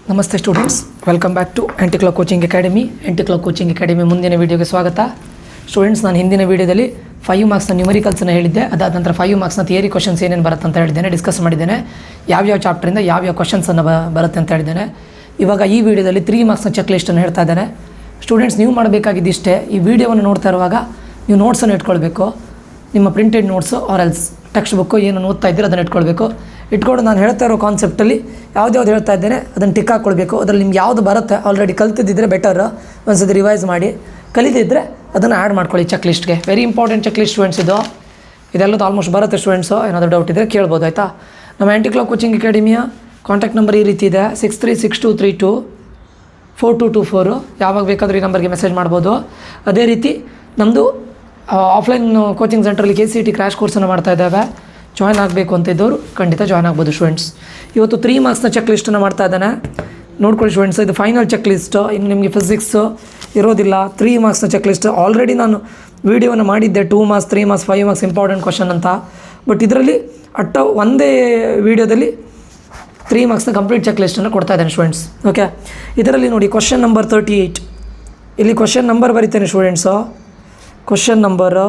ನಮಸ್ತೆ students, welcome back to anti clock coaching academy. Anti clock coaching academy ಮುಂದಿನ ವೀಡಿಯೋಗೆ ಸ್ವಾಗತ. ಸ್ಟೂಡೆಂಟ್ಸ್, ನಾನು ಹಿಂದಿನ ವೀಡಿಯೋದಲ್ಲಿ 5 ಮಾರ್ಕ್ಸ್ನ ನ್ಯೂಮರಿಕಲ್ಸ್ನ ಹೇಳಿದ್ದೆ. ಅದಾದ ನಂತರ 5 ಮಾರ್ಕ್ಸ್ನ ಥಿಯರಿ ಕ್ವಶನ್ಸ್ ಏನೇನು ಬರುತ್ತೆ ಅಂತ ಹೇಳಿದ್ದೇನೆ, ಡಿಸ್ಕಸ್ ಮಾಡಿದ್ದೇನೆ. ಯಾವ್ಯಾವ ಚಾಪ್ಟರಿಂದ ಯಾವ್ಯಾವ ಕ್ವಶನ್ಸನ್ನು ಬರುತ್ತೆ ಅಂತ ಹೇಳಿದ್ದೇನೆ. ಇವಾಗ ಈ ವಿಡಿಯೋದಲ್ಲಿ 3 ಮಾರ್ಕ್ಸ್ನ ಚೆಕ್ ಲಿಸ್ಟನ್ನು ಹೇಳ್ತಾ ಇದ್ದೇನೆ. ಸ್ಟೂಡೆಂಟ್ಸ್, ನೀವು ಮಾಡಬೇಕಾಗಿದ್ದಿಷ್ಟೇ, ಈ ವಿಡಿಯೋವನ್ನು ನೋಡ್ತಾ ಇರುವಾಗ ನೀವು ನೋಟ್ಸನ್ನು ಇಟ್ಕೊಳ್ಬೇಕು. ನಿಮ್ಮ printed notes or else text book ಏನು ಓದ್ತಾ ಇದ್ದೀರೋ ಅದನ್ನು ಇಟ್ಕೊಂಡು ನಾನು ಹೇಳ್ತಾ ಇರೋ ಕಾನ್ಸೆಪ್ಟಲ್ಲಿ ಯಾವ್ದು ಹೇಳ್ತಾ ಇದ್ದೇನೆ ಅದನ್ನು ಟಿಕ್ ಹಾಕ್ಕೊಳ್ಬೇಕು. ಅದರಲ್ಲಿ ನಿಮ್ಗೆ ಯಾವುದು ಬರುತ್ತೆ ಆಲ್ರೆಡಿ ಕಲ್ತಿದ್ದಿದ್ರೆ ಬೆಟರ್, ಒಂದ್ಸತಿ ರಿವೈಸ್ ಮಾಡಿ. ಕಲಿತಿದ್ದರೆ ಅದನ್ನು ಆ್ಯಡ್ ಮಾಡ್ಕೊಳ್ಳಿ ಚೆಕ್ ಲಿಸ್ಟ್ಗೆ. Very important check list students. ಇದೆಲ್ಲದು ಆಲ್ಮೋಸ್ಟ್ ಬರುತ್ತೆ ಸ್ಟೂಡೆಂಟ್ಸು. ಏನಾದರೂ ಡೌಟ್ ಇದ್ದರೆ ಕೇಳ್ಬೋದು, ಆಯಿತಾ. ನಮ್ಮ ಆಂಟಿ-ಕ್ಲಾಕ್ ಕೋಚಿಂಗ್ ಅಕಾಡೆಮಿಯ ಕಾಂಟ್ಯಾಕ್ಟ್ ನಂಬರ್ ಈ ರೀತಿ ಇದೆ: 6362324224. ಯಾವಾಗ ಬೇಕಾದರೂ ಈ ನಂಬರ್ಗೆ ಮೆಸೇಜ್ ಮಾಡ್ಬೋದು. ಅದೇ ರೀತಿ ನಮ್ಮದು ಆಫ್ಲೈನ್ ಕೋಚಿಂಗ್ ಸೆಂಟ್ರಲ್ಲಿ KCET ಕ್ರ್ಯಾಶ್ ಕೋರ್ಸನ್ನು ಮಾಡ್ತಾ ಇದ್ದಾವೆ. ಜಾಯ್ನ್ ಆಗಬೇಕು ಅಂತ ಇದ್ದವರು ಖಂಡಿತ ಜಾಯ್ನ್ ಆಗ್ಬೋದು ಸ್ಟೂಡೆಂಟ್ಸ್. ಇವತ್ತು 3 ಮಾರ್ಕ್ಸ್ನ ಚೆಕ್ ಲಿಸ್ಟನ್ನು ಮಾಡ್ತಾ ಇದ್ದಾನೆ, ನೋಡ್ಕೊಳ್ಳಿ ಸ್ಟೂಡೆಂಟ್ಸ್. ಇದು ಫೈನಲ್ ಚೆಕ್ ಲಿಸ್ಟ್. ಇನ್ನು ನಿಮಗೆ ಫಿಸಿಕ್ಸು ಇರೋದಿಲ್ಲ. 3 ಮಾರ್ಕ್ಸ್ನ ಚೆಕ್ ಲಿಸ್ಟ್ ಆಲ್ರೆಡಿ ನಾನು ವೀಡಿಯೋವನ್ನು ಮಾಡಿದ್ದೆ, 2 marks 3 marks 5 marks important question ಅಂತ. ಬಟ್ ಇದರಲ್ಲಿ ಒಂದೇ ವೀಡಿಯೋದಲ್ಲಿ 3 ಮಾರ್ಕ್ಸ್ನ ಕಂಪ್ಲೀಟ್ ಚೆಕ್ ಲಿಸ್ಟನ್ನು ಕೊಡ್ತಾ ಇದ್ದೇನೆ ಸ್ಟೂಡೆಂಟ್ಸ್. ಓಕೆ, ಇದರಲ್ಲಿ ನೋಡಿ ಕ್ವಶನ್ ನಂಬರ್ 38. ಇಲ್ಲಿ ಕ್ವಶನ್ ನಂಬರ್ ಬರಿತೇನೆ students. Question number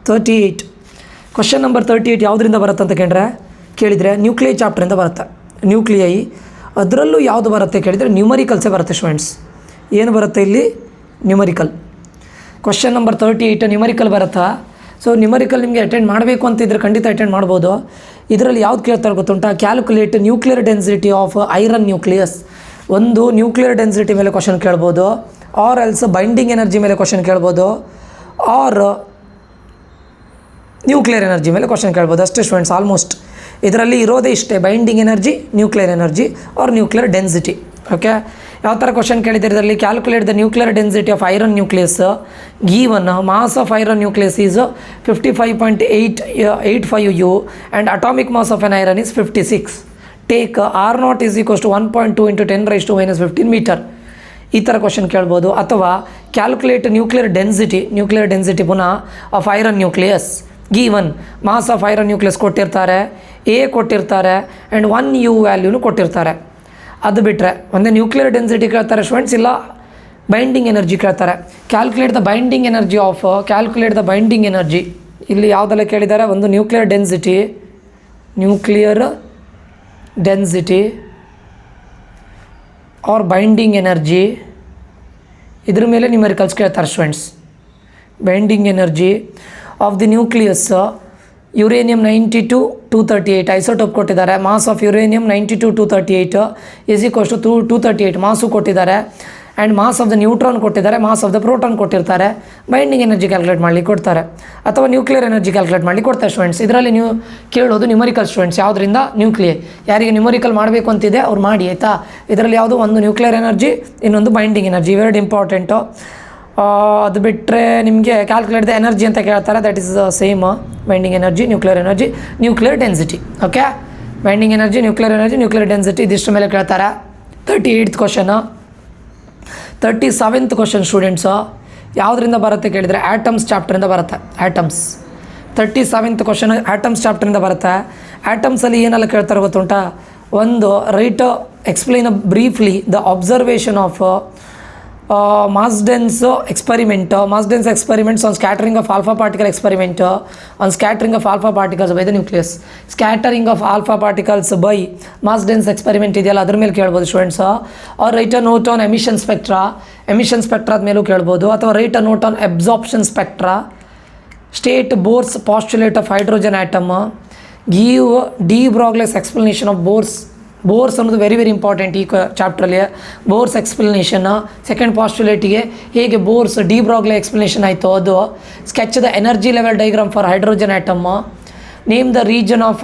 38. Question number 38 ಯಾವುದರಿಂದ ಬರುತ್ತೆ ಅಂತ ಕೇಳಿದರೆ ನ್ಯೂಕ್ಲಿಯೈ ಚಾಪ್ಟರಿಂದ ಬರುತ್ತೆ. ನ್ಯೂಕ್ಲಿಯೈ ಅದರಲ್ಲೂ ಯಾವುದು ಬರುತ್ತೆ ಕೇಳಿದರೆ ನ್ಯೂಮರಿಕಲ್ಸೇ ಬರುತ್ತೆ ಸ್ಟೂಡೆಂಟ್ಸ್. ಏನು ಬರುತ್ತೆ ಇಲ್ಲಿ? ನ್ಯೂಮರಿಕಲ್. ಕ್ವಶನ್ ನಂಬರ್ 38 ನ್ಯೂಮರಿಕಲ್ ಬರುತ್ತಾ? ಸೊ ನ್ಯೂಮರಿಕಲ್ ನಿಮಗೆ ಅಟೆಂಡ್ ಮಾಡಬೇಕು ಅಂತಿದ್ರೆ ಖಂಡಿತ ಅಟೆಂಡ್ ಮಾಡ್ಬೋದು. ಇದರಲ್ಲಿ ಯಾವ್ದು ಕೇಳ್ತಾರೆ ಗೊತ್ತುಂಟಾ? Calculate nuclear density of iron nucleus. ಒಂದು ನ್ಯೂಕ್ಲಿಯರ್ ಡೆನ್ಸಿಟಿ ಮೇಲೆ ಕ್ವಶನ್ ಕೇಳ್ಬೋದು, ಆರ್ ಎಲ್ಸ್ ಬೈಂಡಿಂಗ್ ಎನರ್ಜಿ ಮೇಲೆ ಕ್ವಶನ್ ಕೇಳ್ಬೋದು, ಆರ್ ನ್ಯೂಕ್ಲಿಯರ್ ಎನರ್ಜಿ ಮೇಲೆ ಕ್ವಶನ್ ಕೇಳ್ಬೋದು. ಅಷ್ಟೇ ಸ್ಟೂಡೆಂಟ್ಸ್. ಆಲ್ಮೋಸ್ಟ್ ಇದರಲ್ಲಿ ಇರೋದೇ ಇಷ್ಟೇ: binding energy, nuclear energy or nuclear density. Okay, ಯಾವ ಥರ ಕ್ವಶನ್ ಕೇಳಿದರೆ ಇದರಲ್ಲಿ calculate the nuclear density of iron nucleus given mass of iron nucleus is 55.85 U and atomic mass of an iron is 56. Take R0 is equals to 1.2 × 10⁻⁻15 metre. ಈ ಥರ question ಕೇಳ್ಬೋದು. ಅಥವಾ calculate nuclear density ಪುನಃ of iron nucleus given mass of iron nucleus ಕೊಟ್ಟಿರ್ತಾರೆ, A ಕೊಟ್ಟಿರ್ತಾರೆ and 1 U ವ್ಯಾಲ್ಯೂನು ಕೊಟ್ಟಿರ್ತಾರೆ. ಅದು ಬಿಟ್ಟರೆ ಒಂದೇ ನ್ಯೂಕ್ಲಿಯರ್ ಡೆನ್ಸಿಟಿ ಕೇಳ್ತಾರೆ ಸ್ಟೂಡೆಂಟ್ಸ್, ಇಲ್ಲ ಬೈಂಡಿಂಗ್ ಎನರ್ಜಿ ಕೇಳ್ತಾರೆ. ಕ್ಯಾಲ್ಕುಲೇಟ್ ದ ಬೈಂಡಿಂಗ್ ಎನರ್ಜಿ ಇಲ್ಲಿ ಯಾವುದೆಲ್ಲ ಕೇಳಿದ್ದಾರೆ? ಒಂದು nuclear density or binding energy, ಇದ್ರ ಮೇಲೆ ನ್ಯೂಮರಿಕಲ್ಸ್ ಕೇಳ್ತಾರೆ students. Binding energy of the nucleus uranium 92-238 isotope ಕೊಟ್ಟಿದ್ದಾರೆ. Mass of uranium 92-238 is equals to 238 mass ಕೊಟ್ಟಿದ್ದಾರೆ. And mass of the neutron ಕೊಟ್ಟಿದ್ದಾರೆ, ಮಾಸ್ ಆಫ್ ದ ಪ್ರೋಟಾನ್ ಕೊಟ್ಟಿರ್ತಾರೆ. ಬೈಂಡಿಂಗ್ ಎನರ್ಜಿ ಕ್ಯಾಲ್ಕುಲೇಟ್ ಮಾಡಲಿಕ್ಕೆ ಕೊಡ್ತಾರೆ, ಅಥವಾ ನ್ಯೂಕ್ಲಿಯರ್ ಎನರ್ಜಿ ಕ್ಯಾಲ್ಕುಲೇಟ್ ಮಾಡಲಿಕ್ಕೆ ಕೊಡ್ತಾರೆ ಸ್ಟೂಡೆಂಟ್ಸ್. ಇದರಲ್ಲಿ ನೀವು ಕೇಳೋದು ನ್ಯೂಮರಿಕಲ್ ಸ್ಟೂಡೆಂಟ್ಸ್. ಯಾವುದರಿಂದ? ನ್ಯೂಕ್ಲಿಯೈ. ಯಾರಿಗೆ ನ್ಯೂಮರಿಕಲ್ ಮಾಡಬೇಕು ಅಂತಿದೆ ಅವ್ರು ಮಾಡಿ, ಆಯಿತಾ. ಇದರಲ್ಲಿ ಯಾವುದು? ಒಂದು ನ್ಯೂಕ್ಲಿಯರ್ ಎನರ್ಜಿ, ಇನ್ನೊಂದು ಬೈಂಡಿಂಗ್ ಎನರ್ಜಿ. ಇವೆರಡು ಇಂಪಾರ್ಟೆಂಟು. ಅದು ಬಿಟ್ಟರೆ ನಿಮಗೆ ಕ್ಯಾಲ್ಕುಲೇಟ್ ದ ಎನರ್ಜಿ ಅಂತ ಕೇಳ್ತಾರೆ. That is same: binding energy, nuclear density. Okay, binding energy, nuclear density ಇದಿಷ್ಟು ಮೇಲೆ ಕೇಳ್ತಾರೆ. 38th question. 37th question students ಯಾವುದರಿಂದ ಬರುತ್ತೆ ಕೇಳಿದರೆ ಆಟಮ್ಸ್ ಚಾಪ್ಟರಿಂದ ಬರುತ್ತೆ. 37th ಕ್ವಶನ್ ಆಟಮ್ಸ್ ಚಾಪ್ಟರಿಂದ ಬರುತ್ತೆ. ಆಟಮ್ಸಲ್ಲಿ ಏನೆಲ್ಲ ಕೇಳ್ತಾರೆ ಗೊತ್ತುಂಟಾ? ಒಂದು, explain briefly the observation of Marsden's experiments on scattering of alpha particle experiment on scattering of alpha particles by the nucleus. Scattering of alpha particles by Marsden's experiment ಇದೆಯಲ್ಲ ಅದ್ರ ಮೇಲೆ ಕೇಳ್ಬೋದು students. Or write a note on emission ಸ್ಪೆಕ್ಟ್ರಾದ ಮೇಲೂ ಕೇಳ್ಬೋದು. ಅಥವಾ write a note on absorption spectra. State Bohr's postulate of hydrogen atom. Give de Broglie's explanation of Bohr's ಅನ್ನೋದು very important ಈ ಚಾಪ್ಟ್ರಲ್ಲಿ. Bohr's explanation. ಸೆಕೆಂಡ್ ಪಾಸ್ಟುಲೇಟಿಗೆ ಹೇಗೆ ಬೋರ್ಸ್ ಡಿ ಬ್ರಾಗ್ಲೆ ಎಕ್ಸ್ಪ್ಲನೇಷನ್ ಆಯಿತು ಅದು. Sketch the energy level diagram for hydrogen atom. Name the region of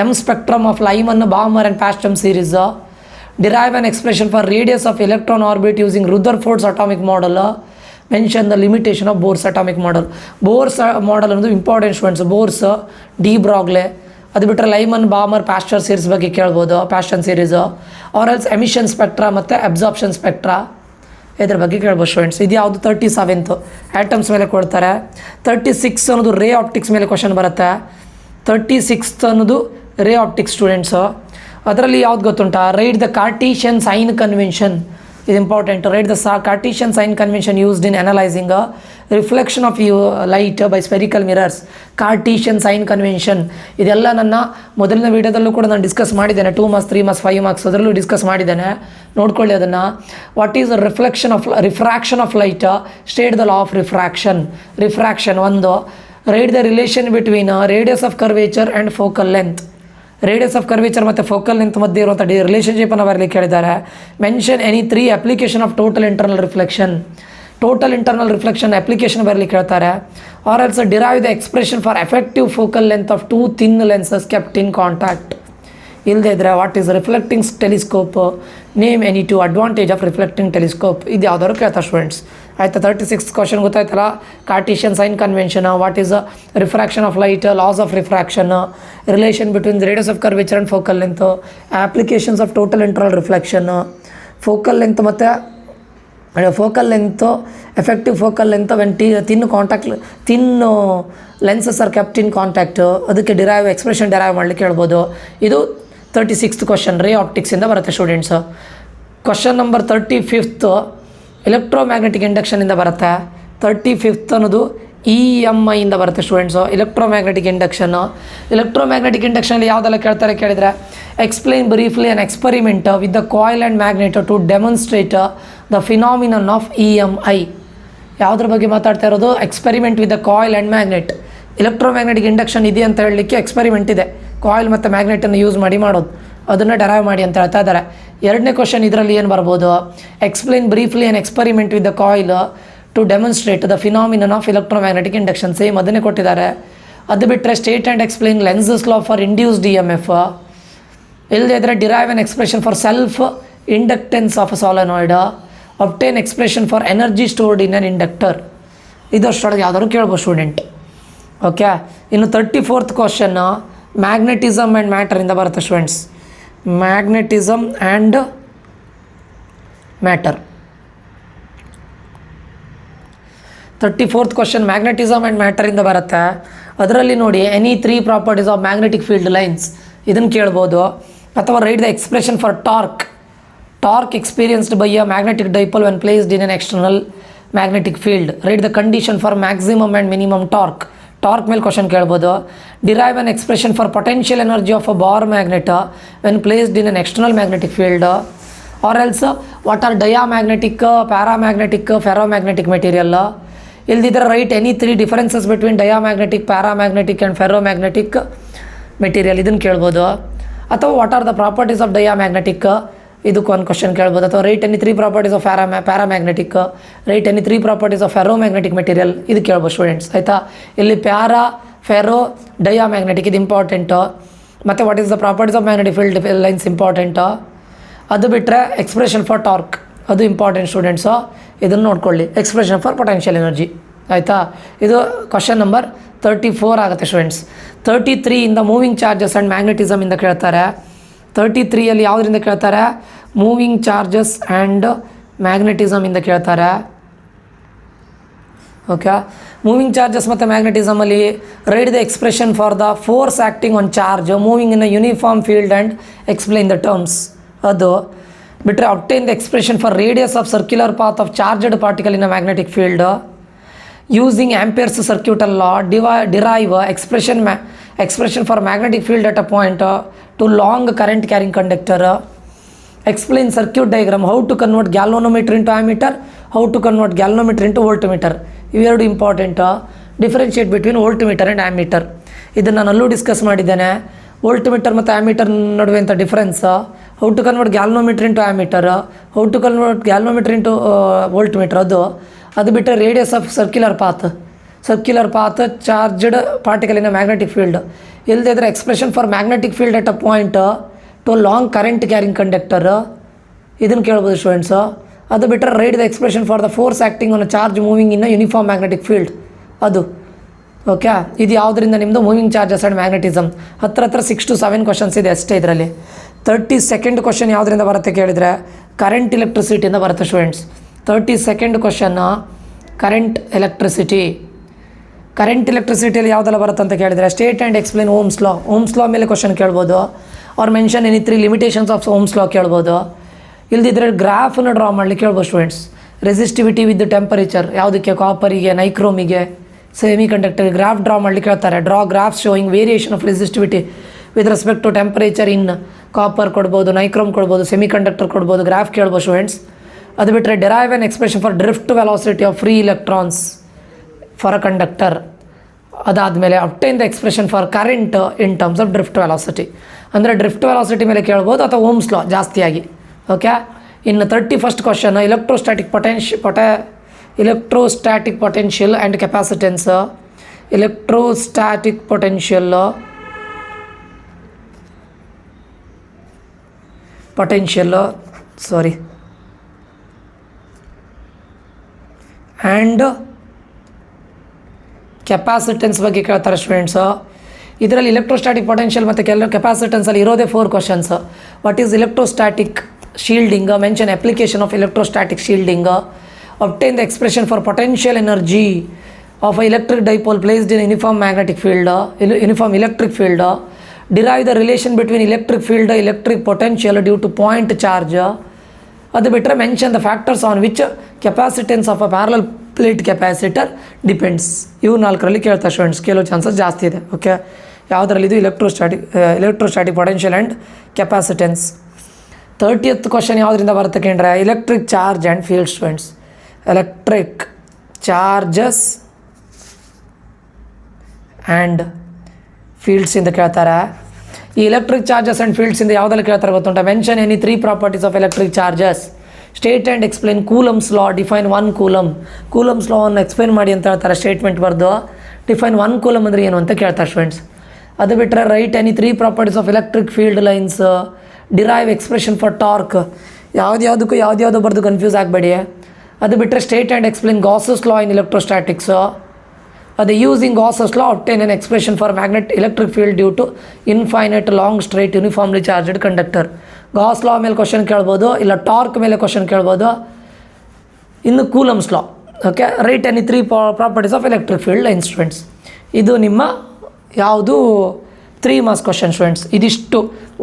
ಎಮ್ spectrum of Lyman, Balmer and Paschen series. Derive an expression for radius of electron orbit using Rutherford's atomic model. Mention the limitation of Bohr's atomic model. Bohr's model ಅನ್ನೋದು important students. Bohr's, de Broglie. ಅದು ಬಿಟ್ಟರೆ Lyman, Balmer, Paschen series ಬಗ್ಗೆ ಕೇಳ್ಬೋದು, Paschen series. Or else emission spectra ಮತ್ತು absorption spectra, ಇದ್ರ ಬಗ್ಗೆ ಕೇಳ್ಬೋದು students. ಇದು ಯಾವುದು? 37th ಆಟಮ್ಸ್ ಮೇಲೆ ಕೊಡ್ತಾರೆ. 36 ಅನ್ನೋದು ರೇ ಆಪ್ಟಿಕ್ಸ್ ಮೇಲೆ ಕ್ವಶನ್ ಬರುತ್ತೆ. 36th ಅನ್ನೋದು ರೇ ಆಪ್ಟಿಕ್ಸ್ ಸ್ಟೂಡೆಂಟ್ಸು. ಅದರಲ್ಲಿ ಯಾವ್ದು ಗೊತ್ತುಂಟಾ? Write the Cartesian sign convention, ಇದು important. Write the Cartesian sign convention used in analysing reflection of light by spherical mirrors. Cartesian sign convention ಇದೆಲ್ಲ ನನ್ನ ಮೊದಲಿನ ವೀಡಿಯೋದಲ್ಲೂ ಕೂಡ ನಾನು ಡಿಸ್ಕಸ್ ಮಾಡಿದ್ದೇನೆ. 2 ಮಾರ್ಕ್ಸ್ 3 ಮಾರ್ಕ್ಸ್ 5 ಮಾರ್ಕ್ಸ್ ಅದರಲ್ಲೂ ಡಿಸ್ಕಸ್ ಮಾಡಿದ್ದೇನೆ, ನೋಡ್ಕೊಳ್ಳಿ ಅದನ್ನು. What is refraction of light? State the law of refraction ಒಂದು. Write the relation between radius of curvature and focal length. Radius of curvature ಮತ್ತು ಫೋಕಲ್ ಲೆಂತ್ ಮಧ್ಯೆ ಇರುವಂಥ ರಿಲೇಷನ್ಶಿಪ್ಪನ್ನು ಬರಲಿಕ್ಕೆ ಹೇಳಿದ್ದಾರೆ. Mention any 3 application of total internal reflection application ಬರಲಿಕ್ಕೆ ಹೇಳ್ತಾರೆ. Or else derive the expression for effective focal length of 2 thin lenses kept in contact. ಇಲ್ಲದೆ ಇದ್ದರೆ what is reflecting telescope? Name any 2 advantage of reflecting telescope. ಇದು ಯಾವ್ದಾದ್ರು ಕೇಳ್ತಾರೆ students. ಆಯಿತಾ? 36 question ಗೊತ್ತಾಯ್ತಲ್ಲ. Cartesian sign convention, what is refraction of light, laws of refraction, relation between radius of curvature and focal length, applications of total internal reflection, focal length ಮತ್ತು effective focal length when thin lenses are kept in contact. ಅದಕ್ಕೆ expression derive ಮಾಡಲಿಕ್ಕೆ ಹೇಳ್ಬೋದು. ಇದು 36th question ray ಆಪ್ಟಿಕ್ಸಿಂದ ಬರುತ್ತೆ students. Question number 35th electromagnetic ಇಂಡಕ್ಷನಿಂದ ಬರುತ್ತೆ. 35th ಅನ್ನೋದು EMI ಇಂದ ಬರುತ್ತೆ ಸ್ಟೂಡೆಂಟ್ಸು. ಎಲೆಕ್ಟ್ರೋಮ್ಯಾಗ್ನೆಟಿಕ್ ಇಂಡಕ್ಷನಲ್ಲಿ ಯಾವುದೆಲ್ಲ ಕೇಳಿದರೆ explain briefly an experiment with the coil and magnet to demonstrate the phenomenon of EMI. ಯಾವುದ್ರ ಬಗ್ಗೆ ಮಾತಾಡ್ತಾ ಇರೋದು? Experiment with the coil and magnet. Electromagnetic induction ಇದೆ ಅಂತ ಹೇಳಲಿಕ್ಕೆ ಎಕ್ಸ್ಪೆರಿಮೆಂಟ್ ಇದೆ, ಕಾಯಿಲ್ ಮತ್ತು ಮ್ಯಾಗ್ನೆಟನ್ನು ಯೂಸ್ ಮಾಡಿ ಮಾಡೋದು, ಅದನ್ನು ಡೆರೈವ್ ಮಾಡಿ ಅಂತ ಹೇಳ್ತಾ ಇದ್ದಾರೆ. 2ನೇ ಕ್ವಶನ್ ಇದರಲ್ಲಿ ಏನು ಬರ್ಬೋದು? Explain briefly an experiment with the coil to demonstrate the phenomenon of electromagnetic induction. Same ಅದನ್ನೇ ಕೊಟ್ಟಿದ್ದಾರೆ. ಅದು ಬಿಟ್ಟರೆ state and explain Lenz's law for induced EMF. ಇಲ್ಲದೇ ಇದ್ದರೆ derive an expression for self inductance of a solenoid, obtain expression for energy stored in an inductor. ಇದಷ್ಟೊಳಗೆ ಯಾವ್ದಾದ್ರು ಕೇಳ್ಬೋದು student. Okay, ಇನ್ನು 34th ಕ್ವಶನ್ ಮ್ಯಾಗ್ನೆಟಿಸಮ್ ಆ್ಯಂಡ್ ಮ್ಯಾಟರಿಂದ ಬರುತ್ತೆ students. Magnetism and matter. 34th question magnetism and ಮ್ಯಾಟರಿಂದ ಬರುತ್ತೆ. ಅದರಲ್ಲಿ ನೋಡಿ any 3 properties of magnetic field lines ಇದನ್ನು ಕೇಳ್ಬೋದು. ಅಥವಾ write the expression for torque experienced by a magnetic dipole when placed in an external magnetic field. Write the condition for maximum and minimum torque ಮೇಲೆ question ಕೇಳ್ಬೋದು. Derive an expression for potential energy of a bar magnet when placed in an external magnetic field. Or else what are diamagnetic, paramagnetic, ferromagnetic material. ಇಲ್ದಿದ್ರೆ write any 3 differences between diamagnetic, paramagnetic and ferromagnetic material ಇದನ್ನು ಕೇಳ್ಬೋದು. ಅಥವಾ what are the properties of diamagnetic, ಇದಕ್ಕೆ ಒಂದು question ಕೇಳ್ಬೋದು. ಅಥವಾ write any 3 properties of paramagnetic, write any 3 properties of ferromagnetic material ಇದು ಕೇಳ್ಬೋದು ಸ್ಟೂಡೆಂಟ್ಸ್. ಆಯಿತಾ? ಇಲ್ಲಿ ಫೆರೋ, ಡಯಾಮ್ಯಾಗ್ನೆಟಿಕ್ ಇದು ಇಂಪಾರ್ಟೆಂಟು. ಮತ್ತು what is the properties of magnetic field lines important. ಅದು ಬಿಟ್ಟರೆ ಎಕ್ಸ್ಪ್ರೆಷನ್ ಫಾರ್ ಟಾರ್ಕ್ ಅದು ಇಂಪಾರ್ಟೆಂಟ್ ಸ್ಟೂಡೆಂಟ್ಸು, ಇದನ್ನು ನೋಡ್ಕೊಳ್ಳಿ. Expression for potential energy. ಆಯಿತಾ? ಇದು ಕ್ವಶನ್ ನಂಬರ್ 34 ಆಗುತ್ತೆ ಸ್ಟೂಡೆಂಟ್ಸ್. 33 ಇಂದ ಮೂವಿಂಗ್ ಚಾರ್ಜಸ್ ಆ್ಯಂಡ್ ಮ್ಯಾಗ್ನೆಟಿಸಮ್ ಇಂದ ಕೇಳ್ತಾರೆ. 33ಯಲ್ಲಿ ಯಾವುದರಿಂದ ಕೇಳ್ತಾರೆ? ಮೂವಿಂಗ್ ಚಾರ್ಜಸ್ ಆ್ಯಂಡ್ ಮ್ಯಾಗ್ನೆಟಿಸಮ್ ಇಂದ ಕೇಳ್ತಾರೆ. ಓಕೆ, ಮೂವಿಂಗ್ ಚಾರ್ಜಸ್ ಮತ್ತು ಮ್ಯಾಗ್ನೆಟಿಸಮಲ್ಲಿ write the expression for the force acting on charge moving in a uniform field and explain the terms. ಅದು ಬಿಟ್ಟರೆ obtain the expression for radius of circular path of charged particle in a magnetic field using ampere's circuital law. Derive expression for magnetic field at a point to long current carrying conductor. Explain circuit diagram, how to convert galvanometer into ammeter, how to convert galvanometer into voltmeter. ಇವೆರಡು important. Differentiate between voltmeter and ammeter ಇದನ್ನು ನಾನಲ್ಲೂ discuss ಮಾಡಿದ್ದೇನೆ. ವೋಲ್ಟ್ಮೀಟರ್ ಮತ್ತು ಆಮೀಟರ್ ನಡುವೆ ಅಂತ difference, how to convert galvanometer into ammeter, how to convert galvanometer into voltmeter. ಅದು ಬಿಟ್ಟರೆ radius of circular path charged particle in magnetic field. ಇಲ್ಲದೇ ಇದ್ದರೆ expression for magnetic field at a point to long current carrying conductor ಇದನ್ನು ಕೇಳ್ಬೋದು students. ಅದು ಬಿಟ್ಟರೆ write the expression for the force acting on charge moving in uniform magnetic field ಅದು. Okay, ಇದು ಯಾವುದರಿಂದ ನಿಮ್ಮದು ಮೂವಿಂಗ್ ಚಾರ್ಜಸ್ ಆ್ಯಂಡ್ ಮ್ಯಾಗ್ನೆಟಿಸಮ್. ಹತ್ರ 6 to 7 questions ಇದೆ ಅಷ್ಟೇ ಇದರಲ್ಲಿ. 32nd ಕ್ವಶನ್ ಯಾವುದರಿಂದ ಬರುತ್ತೆ ಕೇಳಿದರೆ ಕರೆಂಟ್ ಎಲೆಕ್ಟ್ರಿಸಿಟಿಯಿಂದ ಬರುತ್ತೆ students. 32nd question current electricity. Current ಎಲೆಕ್ಟ್ರಿಸಿಟಿಯಲ್ಲಿ ಯಾವುದೆಲ್ಲ ಬರುತ್ತೆ ಅಂತ ಕೇಳಿದರೆ state and explain ohm's law ಮೇಲೆ ಕ್ವಶನ್ ಕೇಳ್ಬೋದು. ಅವ್ರು mention any 3 limitations of ohm's law ಕೇಳ್ಬೋದು. ಇಲ್ದಿದ್ರೆ ಗ್ರಾಫನ್ನು ಡ್ರಾ ಮಾಡಲಿಕ್ಕೆ ಕೇಳ್ಬೋದು ಸ್ಟೂಡೆಂಟ್ಸ್. ರೆಸಿಸ್ಟಿವಿಟಿ ವಿತ್ ಟೆಂಪರೇಚರ್ ಯಾವುದಕ್ಕೆ, ಕಾಪರಿಗೆ, ನೈಕ್ರೋಮಿಗೆ, ಸೆಮಿ ಕಂಡಕ್ಟರ್ ಗ್ರಾಫ್ ಡ್ರಾ ಮಾಡಲಿಕ್ಕೆ ಹೇಳ್ತಾರೆ. Draw graph showing variation of resistivity with respect to temperature in copper ಕೊಡ್ಬೋದು, ನೈಕ್ರೋಮ್ ಕೊಡ್ಬೋದು, ಸೆಮಿ ಕಂಡಕ್ಟರ್ ಕೊಡ್ಬೋದು, ಗ್ರಾಫ್ ಕೇಳ್ಬೋದು ಸ್ಟೂಡೆಂಟ್ಸ್. ಅದು ಬಿಟ್ಟರೆ derive an expression for drift velocity of free electrons for a conductor. ಅದಾದಮೇಲೆ obtain the expression for current in terms of drift velocity. ಅಂದರೆ drift velocity ಮೇಲೆ ಕೇಳ್ಬೋದು ಅಥವಾ ಓಮ್ಸ್ ಲಾ ಜಾಸ್ತಿಯಾಗಿ. ಓಕೆ, ಇನ್ನು 31st question electrostatic potential and capacitance. Electrostatic potential and capacitance ಬಗ್ಗೆ ಕೇಳ್ತಾರೆ students. ಇದರಲ್ಲಿ ಎಲೆಕ್ಟ್ರೋಸ್ಟ್ಯಾಟಿಕ್ ಪೊಟೆನ್ಷಿಯಲ್ ಮತ್ತು ಕೆಪಾಸಿಟೆನ್ಸಲ್ಲಿ ಇರೋದೇ 4 questions. What is electrostatic shielding, mention application of electrostatic shielding, obtain the expression for potential energy of an electric dipole placed in uniform magnetic field, uniform electric field, derive the relation between electric field, electric potential due to point charge. ಅದು ಬಿಟ್ಟರೆ mention the factors on which capacitance of a parallel plate capacitor depends. ಇವು 4ರಲ್ಲಿ ಕೇಳ್ತಾರೆ students, ಕೇಳೋ chances ಜಾಸ್ತಿ ಇದೆ. Okay, ಯಾವುದರಲ್ಲಿ ಇದು electrostatic potential and capacitance. 30th question ಯಾವುದರಿಂದ ಬರುತ್ತೆ ಕೇಂದ್ರ electric charge and field students. Electric charges and ಫೀಲ್ಡ್ಸಿಂದ ಕೇಳ್ತಾರೆ. ಈ ಎಲೆಕ್ಟ್ರಿಕ್ ಚಾರ್ಜಸ್ ಆ್ಯಂಡ್ ಫೀಲ್ಡ್ಸಿಂದ ಯಾವುದೆಲ್ಲ ಕೇಳ್ತಾರೆ ಗೊತ್ತುಂಟ. Mention any 3 properties of electric charges. State and explain coulomb's law, define 1 coulomb. Coulomb's ಲಾವನ್ನು ಎಕ್ಸ್ಪ್ಲೇನ್ ಮಾಡಿ ಅಂತ ಹೇಳ್ತಾರೆ ಸ್ಟೇಟ್ಮೆಂಟ್ ಬರೆದು. ಡಿಫೈನ್ 1 ಕೂಲಮ್ ಅಂದರೆ ಏನು ಅಂತ ಕೇಳ್ತಾರೆ ಸ್ಟೂಡೆಂಟ್ಸ್. ಅದು ಬಿಟ್ಟರೆ write any 3 properties of electric field lines. Derive expression for torque. ಯಾವುದ್ಯಾವುದಕ್ಕೂ ಯಾವುದ್ಯಾವುದೋ ಬರೆದು ಕನ್ಫ್ಯೂಸ್ ಆಗಬೇಡಿ. ಅದು ಬಿಟ್ಟರೆ state and explain gauss's law in electrostatics. ಅದು using gauss's law obtain an expression for magnet electric field due to infinite long straight uniformly charged conductor. Gauss law ಮೇಲೆ question ಕೇಳ್ಬೋದು, ಇಲ್ಲ ಟಾರ್ಕ್ ಮೇಲೆ ಕ್ವಶನ್ ಕೇಳ್ಬೋದು. ಇನ್ನು coulomb's law. Okay, write any 3 properties of electric field line students. ಇದು ನಿಮ್ಮ ಯಾವುದು 3 marks question students. ಇದಿಷ್ಟು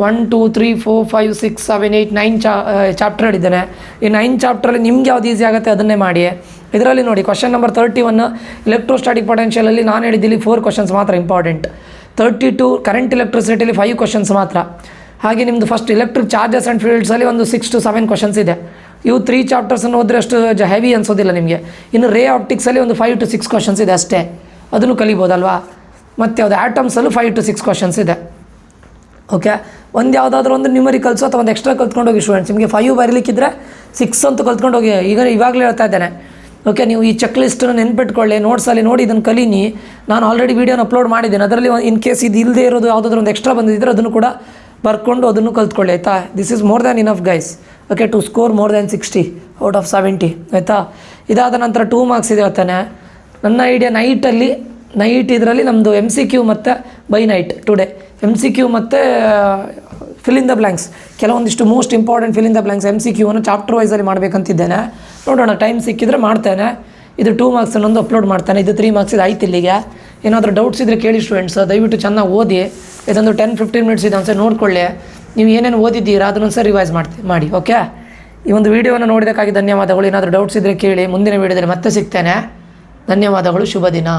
1 2 3 4 5 6 7 8 9 ಚಾಪ್ಟರ್ ಹೇಳಿದ್ದೇನೆ. ಈ 9 ಚಾಪ್ಟ್ರಲ್ಲಿ ನಿಮ್ಗೆ ಯಾವ್ದು ಈಸಿ ಆಗುತ್ತೆ ಅದನ್ನೇ ಮಾಡಿ. ಇದರಲ್ಲಿ ನೋಡಿ ಕ್ವಶನ್ ನಂಬರ್ 31 ಎಲೆಕ್ಟ್ರೋಸ್ಟ್ಯಾಟಿಕ್ ಪೊಟೆನ್ಷಿಯಲಲ್ಲಿ ನಾನು ಹೇಳಿದ್ದೀನಿ 4 ಕ್ವಶನ್ಸ್ ಮಾತ್ರ ಇಂಪಾರ್ಟೆಂಟ್. 32 ಕರೆಂಟ್ ಎಲೆಕ್ಟ್ರಿಸಿಟಿಯಲ್ಲಿ 5 ಕ್ವಶನ್ಸ್ ಮಾತ್ರ. ಹಾಗೆ ನಿಮ್ಮದು ಫಸ್ಟ್ ಎಲೆಕ್ಟ್ರಿಕ್ ಚಾರ್ಜಸ್ ಆ್ಯಂಡ್ ಫೀಲ್ಡ್ಸಲ್ಲಿ ಒಂದು 6 to 7 ಕ್ವಶನ್ಸ್ ಇದೆ. ಇವು 3 ಚಾಪ್ಟರ್ಸನ್ನು ಓದಿದ್ರೆ ಅಷ್ಟು ಹೆವಿ ಅನ್ಸೋದಿಲ್ಲ ನಿಮಗೆ. ಇನ್ನು ರೇ ಆಪ್ಟಿಕ್ಸಲ್ಲಿ ಒಂದು 5 to 6 ಕ್ವಶನ್ಸ್ ಇದೆ ಅಷ್ಟೇ, ಅದನ್ನು ಕಲಿಬೋದಲ್ವಾ. ಮತ್ತು ಯಾವುದು ಆಟಮ್ಸಲ್ಲೂ 5 to 6 ಕ್ವಶನ್ಸ್ ಇದೆ. ಓಕೆ, ಒಂದು ಯಾವುದಾದ್ರೂ ಒಂದು ನ್ಯೂಮರಿಕಲ್ಸು ಅಥವಾ ಒಂದು ಎಕ್ಸ್ಟ್ರಾ ಕಲ್ತ್ಕೊಂಡು ಹೋಗಿ ಸ್ಟೂಡೆಂಟ್ಸ್. ನಿಮಗೆ 5 ಬರೀಲಿಕ್ಕಿದ್ರೆ 6 ಅಂತೂ ಕಲ್ತ್ಕೊಂಡು ಹೋಗಿ. ಇವಾಗಲೇ ಹೇಳ್ತಾ ಇದ್ದೇನೆ. ಓಕೆ, ನೀವು ಈ ಚೆಕ್ ಲಿಸ್ಟನ್ನು ನೆನ್ಪಿಟ್ಕೊಳ್ಳಿ, ನೋಟ್ಸಲ್ಲಿ ನೋಡಿ ಇದನ್ನು ಕಲೀನಿ. ನಾನು ಆಲ್ರೆಡಿ ವೀಡಿಯೋನ ಅಪ್ಲೋಡ್ ಮಾಡಿದ್ದೇನೆ. ಅದರಲ್ಲಿ ಇನ್ ಕೇಸ್ ಇದು ಇಲ್ಲದೆ ಇರೋದು ಯಾವುದಾದ್ರೂ ಒಂದು ಎಕ್ಸ್ಟ್ರಾ ಬಂದಿದ್ದರೆ ಅದನ್ನು ಕೂಡ ಬರ್ಕೊಂಡು ಅದನ್ನು ಕಲ್ತ್ಕೊಳ್ಳಿ, ಆಯಿತಾ. This is more than enough guys. Okay, to score more than 60 out of 70, ಆಯಿತಾ. ಇದಾದ ನಂತರ 2 ಮಾರ್ಕ್ಸ್ ಇದೆ ಹೇಳ್ತಾನೆ. ನನ್ನ ಐಡಿಯಾ ನೈಟ್ ಇದರಲ್ಲಿ ನಮ್ಮದು MCQ ಮತ್ತು ಬೈ ನೈಟ್ ಟುಡೇ MCQ ಮತ್ತು ಫಿಲ್ ಇನ್ ದ ಬ್ಲ್ಯಾಂಕ್ಸ್, ಕೆಲವೊಂದಿಷ್ಟು most important fill in the blanks MCQವನ್ನು ಚಾಪ್ಟರ್ ವೈಸಲ್ಲಿ ಮಾಡಬೇಕಂತಿದ್ದೇನೆ. ನೋಡೋಣ, ಟೈಮ್ ಸಿಕ್ಕಿದ್ರೆ ಮಾಡ್ತೇನೆ. ಇದು 2 ಮಾರ್ಕ್ಸ್ ಅನ್ನೊಂದು ಅಪ್ಲೋಡ್ ಮಾಡ್ತಾನೆ. ಇದು 3 ಮಾರ್ಕ್ಸ್ ಇದು ಆಯ್ತು. ಇಲ್ಲಿಗೆ ಏನಾದರೂ ಡೌಟ್ಸ್ ಇದ್ದರೆ ಕೇಳಿ ಸ್ಟೂಡೆಂಟ್ಸ್. ದಯವಿಟ್ಟು ಚೆನ್ನಾಗಿ ಓದಿ. ಇದೊಂದು 10-15 ಮಿನಿಟ್ಸ್ ಇದೆ ಒಂದ್ಸರಿ ನೋಡ್ಕೊಳ್ಳಿ. ನೀವು ಏನೇನು ಓದಿದ್ದೀರಾ ಅದನ್ನೊಂದ್ಸರಿ ರಿವೈಸ್ ಮಾಡಿ. ಓಕೆ, ಈ ಒಂದು ವೀಡಿಯೋವನ್ನು ನೋಡೋದಕ್ಕಾಗಿ ಧನ್ಯವಾದಗಳು. ಏನಾದರೂ ಡೌಟ್ಸ್ ಇದ್ದರೆ ಕೇಳಿ. ಮುಂದಿನ ವೀಡಿಯೋದಲ್ಲಿ ಮತ್ತೆ ಸಿಗ್ತೇನೆ. ಧನ್ಯವಾದಗಳು. ಶುಭ ದಿನ.